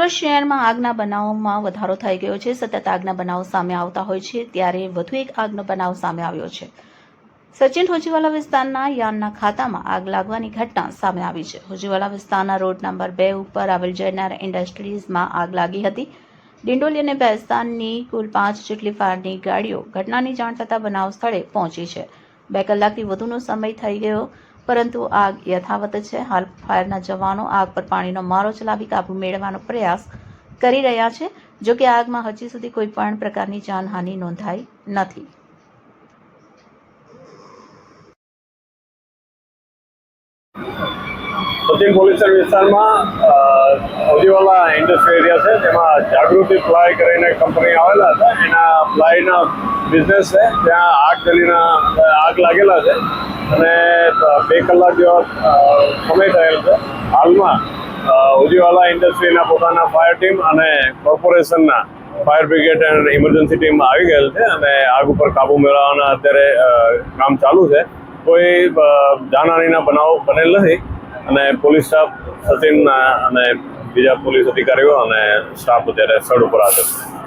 સુરત શહેરમાં આગના બનાવોમાં વધારો થઈ ગયો છે। સતત આગના બનાવો સામે આવતા હોય છે ત્યારે વધુ એક આગનો બનાવ સામે આવ્યો છે। સચિન હોજીવાલા વિસ્તારના યાનના ખાતામાં આગ લાગવાની ઘટના સામે આવી છે। હોજીવાલા વિસ્તારના રોડ નંબર 2 ઉપર આવેલ જયનાર ઇન્ડસ્ટ્રીઝમાં આગ લાગી હતી। ડિંડોલી અને ભેસ્તાનની કુલ 5 જેટલી ફાયરની ગાડીઓ ઘટનાની જાણ થતાં બનાવ સ્થળે પહોંચી છે। 2 કલાકથી વધુનો સમય થઈ ગયો પરંતુ આગ યથાવત છે। હાલ ફાયરના જવાનો આગ પર પાણીનો મારો ચલાવી કાબુ મેળવવાનો પ્રયાસ કરી રહ્યા છે। જો કે આગમાં હજી સુધી કોઈ પણ પ્રકારની જાનહાનિ નોંધાઈ નથી। સચિન પોલીસ વિસ્તારમાં હોજીવાલા ઇન્ડસ્ટ્રી એરિયા છે જેમાં જાગૃતિ પ્લાય કરીને કંપની આવેલા હતા। એના પ્લાયના બિઝનેસ છે ત્યાં આગ લાગેલા છે અને 2 કલાક જેવો સમય થયેલ છે। હાલમાં હોજીવાલા ઇન્ડસ્ટ્રીના પોતાના ફાયર ટીમ અને કોર્પોરેશનના fire brigade and emergency team આવી ગયેલ છે અને આગ ઉપર કાબુ મેળવવાના અત્યારે કામ ચાલુ છે। કોઈ જાનહાનિના બનાવ બનેલ નથી અને પોલીસ સ્ટાફ સચિન અને બીજા પોલીસ અધિકારીઓ અને સ્ટાફ અત્યારે સ્થળ ઉપર હાજર છે।